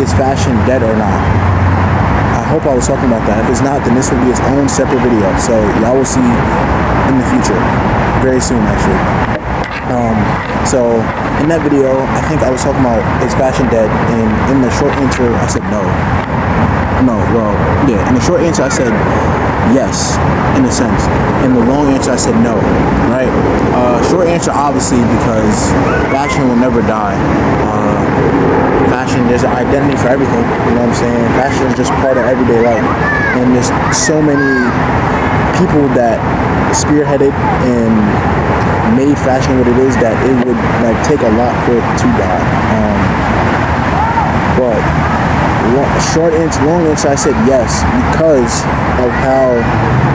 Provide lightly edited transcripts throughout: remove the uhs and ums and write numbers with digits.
is fashion dead or not? I hope I was talking about that. If it's not, then this will be its own separate video. So y'all will see in the future, very soon actually. So in that video, I think I was talking about is fashion dead, and in the short answer, I said no. In the short answer, I said yes, in a sense. In the long answer, I said no, right? Short answer, obviously, because fashion will never die. Fashion, there's an identity for everything, you know what I'm saying? Fashion is just part of everyday life. And there's so many people that spearheaded and made fashion what it is that it would like take a lot for it to die. But long answer, I said yes, because of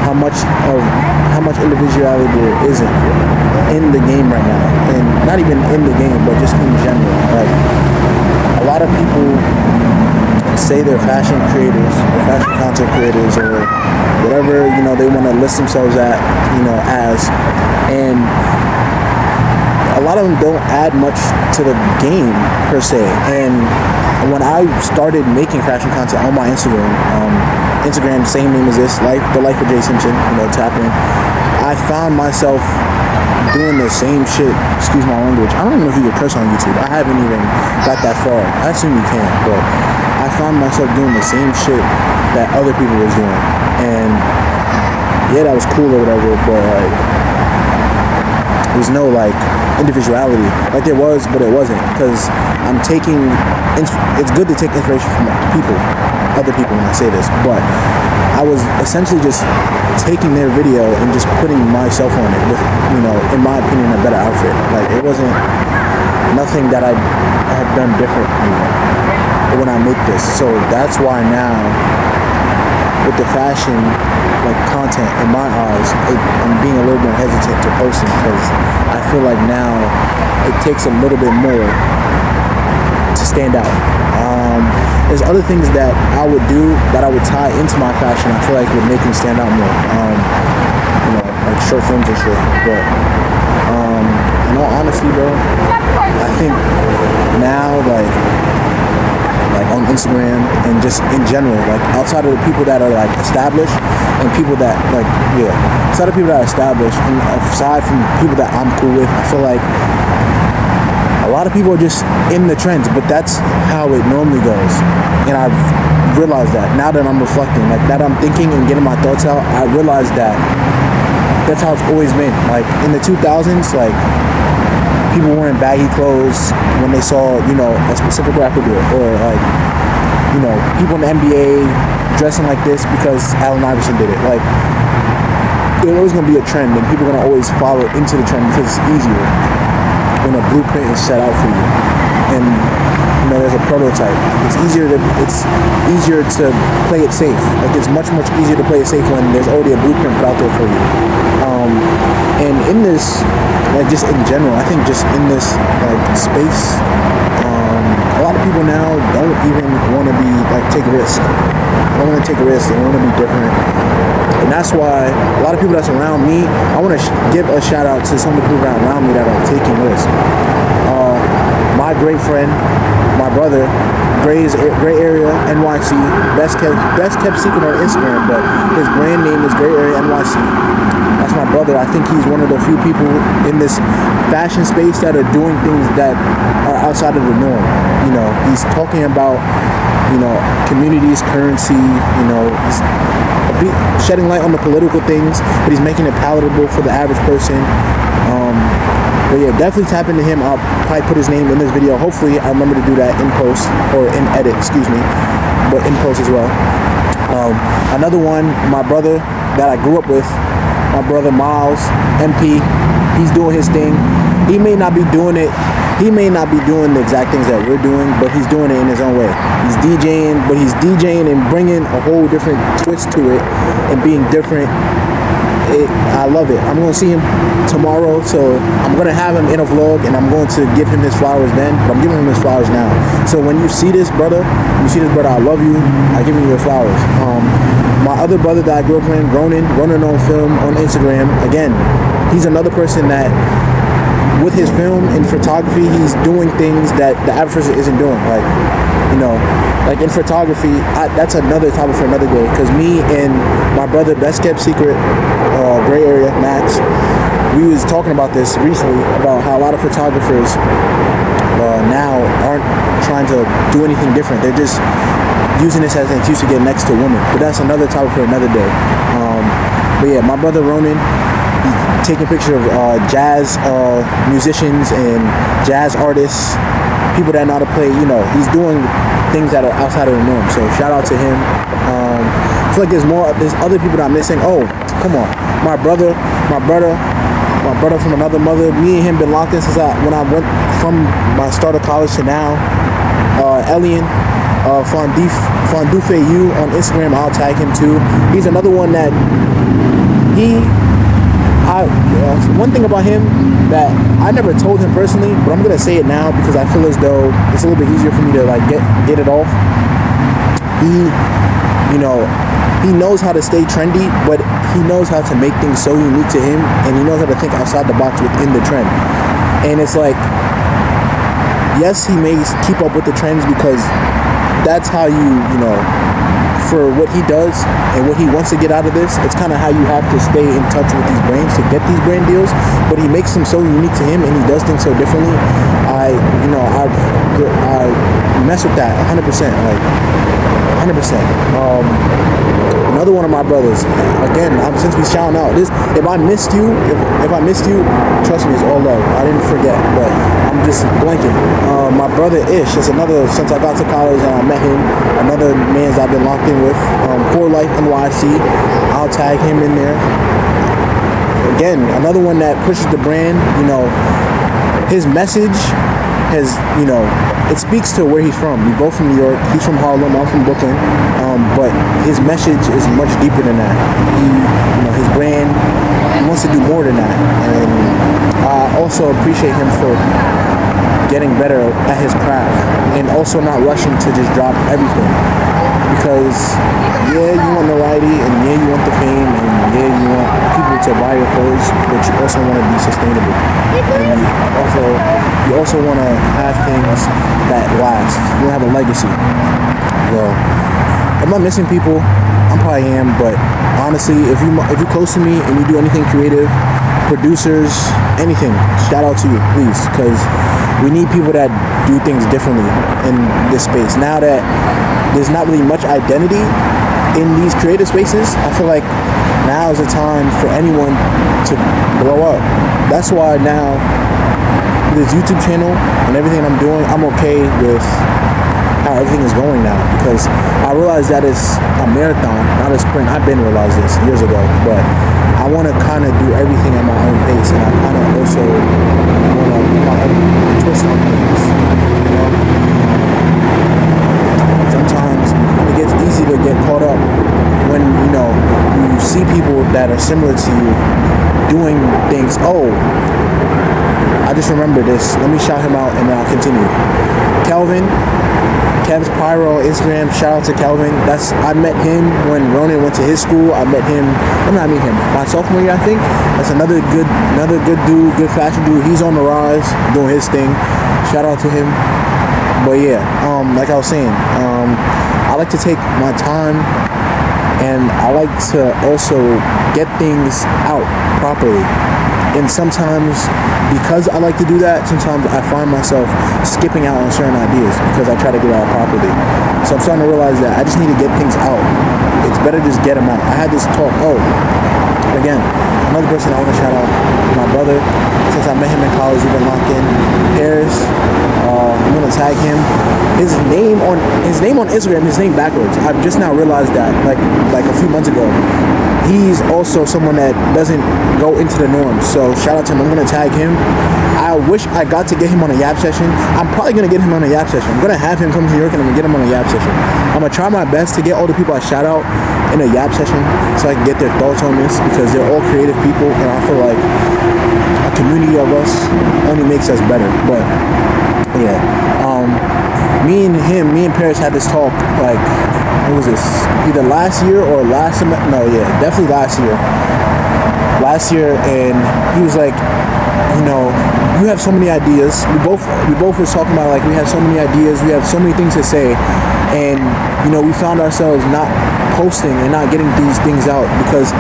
how much individuality there isn't in the game right now, and not even in the game, but just in general. Like, a lot of people say they're fashion creators or fashion content creators or whatever, you know, they want to list themselves as, and a lot of them don't add much to the game per se. And when I started making fashion content on my Instagram, same name as this, The Life of Jay Simpson, tap in, I found myself doing the same shit, excuse my language. I don't even know if you can curse on YouTube. I haven't even got that far. I assume you can, but I found myself doing the same shit that other people was doing. And yeah, that was cool or whatever, but like, there was no like individuality. Like there was, but it wasn't, because I'm taking, it's good to take inspiration from other people when I say this, but I was essentially just taking their video and just putting myself on it with, in my opinion, a better outfit. Like it wasn't nothing that I had done different when I make this. So that's why now with the fashion like content, in my eyes, I'm being a little more hesitant to posting, because I feel like now it takes a little bit more to stand out. There's other things that I would do that I would tie into my fashion, I feel like would make me stand out more. Like short films and shit. But in all honesty, bro, I think now like on Instagram and just in general, like outside of the people that are like established and people that outside of people that are established and aside from people that I'm cool with, I feel like a lot of people are just in the trends, but that's how it normally goes. And I've realized that now that I'm reflecting, like that I'm thinking and getting my thoughts out, I realized that that's how it's always been. Like in the 2000s, like people wearing baggy clothes when they saw, a specific rapper do it, or like, people in the NBA dressing like this because Allen Iverson did it. Like, there's always gonna be a trend, and people are gonna always follow into the trend because it's easier when a blueprint is set out for you, and there's a prototype. It's easier to play it safe. Like it's much easier to play it safe when there's already a blueprint put out there for you. And in this, like just in general, I think just in this like space, a lot of people now don't even want to be like take a risk. They don't want to take a risk. They want to be different. And that's why a lot of people that's around me, I want to give a shout out to some of the people that are around me that are taking risks. My great friend, my brother, Gray Area NYC, best kept secret on Instagram, but his brand name is Gray Area NYC. That's my brother. I think he's one of the few people in this fashion space that are doing things that are outside of the norm. He's talking about, communities, currency, he's shedding light on the political things, but he's making it palatable for the average person. But yeah, definitely tap into him. I'll probably put his name in this video. Hopefully I remember to do that in post, or in edit, excuse me, but in post as well. Another one, my brother that I grew up with, my brother Miles, MP, he's doing his thing. He may not be doing the exact things that we're doing, but he's doing it in his own way. He's DJing, but he's DJing and bringing a whole different twist to it and being different. I love it. I'm going to see him tomorrow, so I'm going to have him in a vlog, and I'm going to give him his flowers then, but I'm giving him his flowers now. So when you see this, brother, I love you. I give you your flowers. My other brother that I grew up with, Ronan on Film on Instagram, again, he's another person that with his film and photography, he's doing things that the average person isn't doing. Like, like in photography, that's another topic for another day. Because me and my brother, best kept secret, gray area, Max, we was talking about this recently about how a lot of photographers now aren't trying to do anything different. They're just using this as an excuse to get next to a woman. But that's another topic for another day. But yeah, my brother Ronan, he's taking pictures of jazz musicians and jazz artists, people that know how to play. He's doing things that are outside of the norm. So shout out to him. I feel like there's other people that I'm missing. Oh, come on, my brother from another mother. Me and him been locked in since when I went from my start of college to now. Elian Fondufe U on Instagram. I'll tag him too. He's another one that one thing about him that I never told him personally, but I'm gonna say it now because I feel as though it's a little bit easier for me to like get it off. He knows how to stay trendy, but he knows how to make things so unique to him, and he knows how to think outside the box within the trend. And it's like, yes, he may keep up with the trends because that's how for what he does and what he wants to get out of this, it's kind of how you have to stay in touch with these brands to get these brand deals. But he makes them so unique to him, and he does things so differently. I mess with that 100%, like 100%. Another one of my brothers. Again, since we shouting out this, if I missed you, trust me, it's all love. I didn't forget, but I'm just blanking. My brother Ish is another, since I got to college and I met him, another man's I've been locked in with. For Life NYC, I'll tag him in there. Again, another one that pushes the brand. His message has, it speaks to where he's from. We're both from New York. He's from Harlem. I'm from Brooklyn. But his message is much deeper than that. His brand, he wants to do more than that. And I also appreciate him for getting better at his craft and also not rushing to just drop everything. Because, yeah, you want notoriety, and yeah, you want the fame, and yeah, you want people to buy your clothes, but you also want to be sustainable. And you also want to have things that last. You want to have a legacy. Well, am I missing people? I probably am, but honestly, if you're close to me and you do anything creative, producers, anything, shout out to you, please, because we need people that do things differently in this space. Now that there's not really much identity in these creative spaces, I feel like now is the time for anyone to blow up. That's why now this YouTube channel and everything I'm doing, I'm okay with how everything is going now, because I realize that it's a marathon, not a sprint. I've been realized this years ago, but I want to kind of do everything at my own pace, and I kind of also want to put my own twist on things. Sometimes it gets easy to get caught up when you see people that are similar to you doing things. Oh, I just remember this. Let me shout him out and then I'll continue. Kev's Pyro on Instagram. Shout out to Kelvin. I met him when Ronan went to his school. I met him. My sophomore year, I think. That's another good dude, good fashion dude. He's on the rise, doing his thing. Shout out to him. But yeah, like I was saying, I like to take my time, and I like to also get things out properly. And sometimes, because I like to do that, sometimes I find myself skipping out on certain ideas because I try to get out properly. So I'm starting to realize that I just need to get things out. It's better just get them out. I had this talk. Oh, again, another person I want to shout out, my brother. Since I met him in college, we've been locked in. Paris. I'm gonna tag him. His name on Instagram, his name backwards. I've just now realized that, like a few months ago. He's also someone that doesn't go into the norm. So shout out to him. I'm gonna tag him. I wish I got to get him on a Yap session. I'm probably gonna get him on a Yap session. I'm gonna have him come to New York and I'm gonna get him on a Yap session. I'm gonna try my best to get all the people I shout out in a Yap session so I can get their thoughts on this, because they're all creative people, and I feel like a community of us only makes us better. But yeah, me and Paris had this talk, like, what was this? Either last year or last semester? No, yeah, definitely last year. And he was like, you have so many ideas. We both was talking about, like, we have so many ideas, we have so many things to say, and you know, we found ourselves not posting and not getting these things out because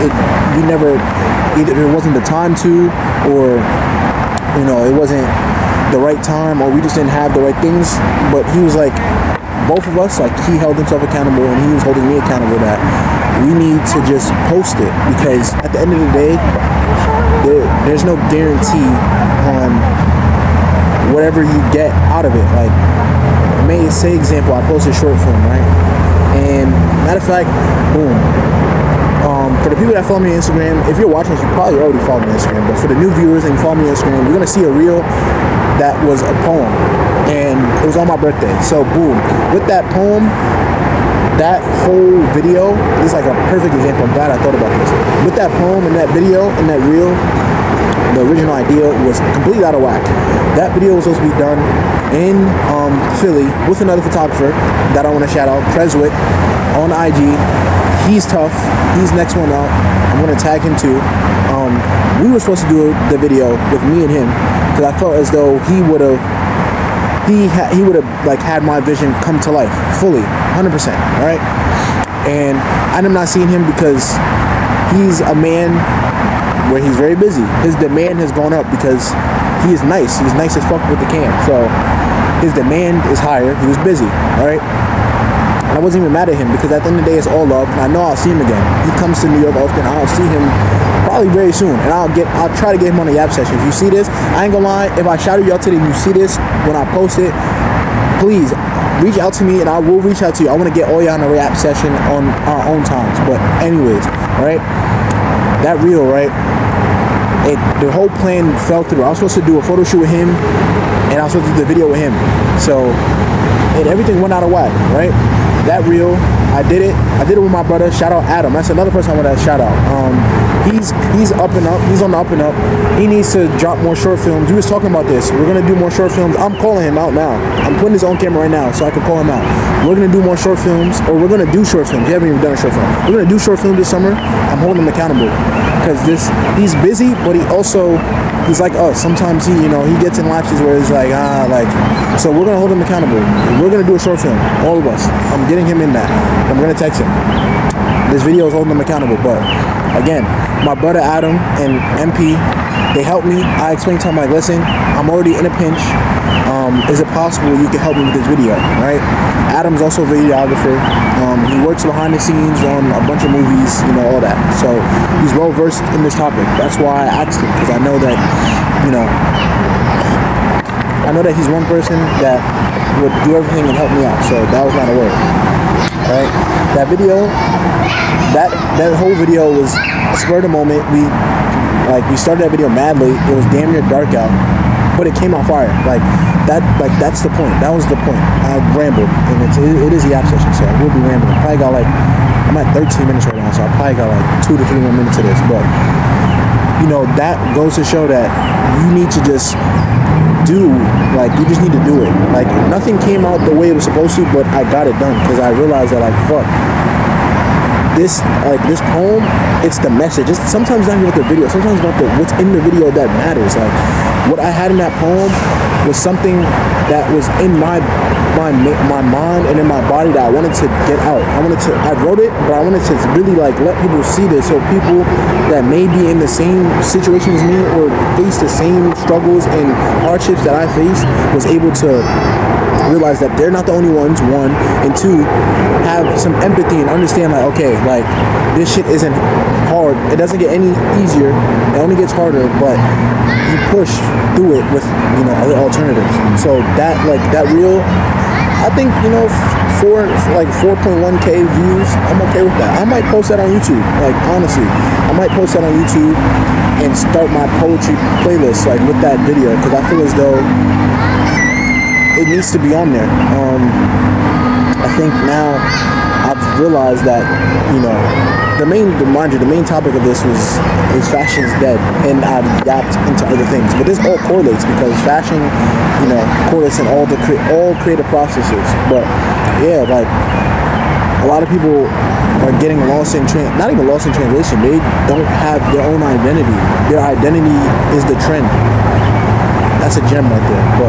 we never, either it wasn't the time to, or you know, it wasn't the right time, or we just didn't have the right things. But he was like, both of us, like, he held himself accountable and he was holding me accountable, that we need to just post it, because at the end of the day, there's no guarantee on whatever you get out of it. Like, say example, I posted a short film, right? And matter of fact, boom. For the people that follow me on Instagram, if you're watching this, you probably already follow me on Instagram, but for the new viewers and you follow me on Instagram, you're gonna see a reel that was a poem, and it was on my birthday. So boom, with that poem, that whole video is like a perfect example. I'm glad I thought about this. With that poem and that video and that reel, the original idea was completely out of whack. That video was supposed to be done in Philly with another photographer that I want to shout out, Treswick, on IG. He's tough. He's next one up. I'm going to tag him too. We were supposed to do the video with me and him, because I felt as though he would have like had my vision come to life fully, 100%, right? And I ended up not seeing him because he's a man where he's very busy. His demand has gone up because he is nice. He's nice as fuck with the cam. So his demand is higher. He was busy, right? And I wasn't even mad at him, because at the end of the day, it's all love. And I know I'll see him again. He comes to New York often. I'll see him probably very soon. And I'll try to get him on a Yap session. If you see this, I ain't gonna lie. If I shout you out today and you see this when I post it, please reach out to me and I will reach out to you. I want to get all y'all on a Yap session on our own times. But anyways, right? That reel, right? The whole plan fell through. I was supposed to do a photo shoot with him, and I was supposed to do the video with him. So, and everything went out of whack, right? That reel, I did it with my brother. Shout out Adam. That's another person I want to shout out. He's up and up. He's on the up and up. He needs to drop more short films. We was talking about this. We're gonna do more short films. I'm calling him out now. I'm putting his own camera right now so I can call him out. We're gonna do more short films, or we're gonna do short films. You haven't even done a short film. We're gonna do short film this summer. I'm holding him accountable, because he's busy, but he's like us. Sometimes he gets in lapses where he's like, so we're gonna hold him accountable. We're gonna do a short film, all of us. I'm getting him in that. I'm gonna text him. This video is holding him accountable, but again, my brother Adam and MP, they helped me. I explained to him, like, listen, I'm already in a pinch. Is it possible you can help me with this video, right? Adam's also a videographer. He works behind the scenes on a bunch of movies, all that. So he's well versed in this topic. That's why I asked him, because I know that, he's one person that would do everything and help me out. So that was not a word, right? That video, that whole video was spur of the moment. We started that video mad late. It was damn near dark out, but it came out fire. That's the point. That was the point. I rambled, and it is the Yap session, so I will be rambling. I'm at 13 minutes right now, so I probably got 2 to 3 more minutes of this. But that goes to show that you need to just you just need to do it. Nothing came out the way it was supposed to, but I got it done, because I realized that fuck. This poem, it's the message. It's sometimes not even about the video. Sometimes about what's in the video that matters. What I had in that poem was something that was in my mind and in my body that I wanted to get out. I wrote it, but I wanted to really let people see this, so people that may be in the same situation as me, or face the same struggles and hardships that I face, was able to realize that they're not the only ones, one, and two, have some empathy and understand this shit isn't hard. It doesn't get any easier. It only gets harder, but you push through it with other alternatives. So that reel, I think 4.1k views, I'm okay with that. I might post that on YouTube. Honestly, I might post that on YouTube and start my poetry playlist with that video, because I feel as though it needs to be on there. I think now I've realized that the main topic of this is fashion's dead, and I've yapped into other things, but this all correlates, because fashion correlates in all creative processes. But yeah, a lot of people are getting lost in not even lost in translation. They don't have their own identity. Their identity is the trend. that's a gem right there. But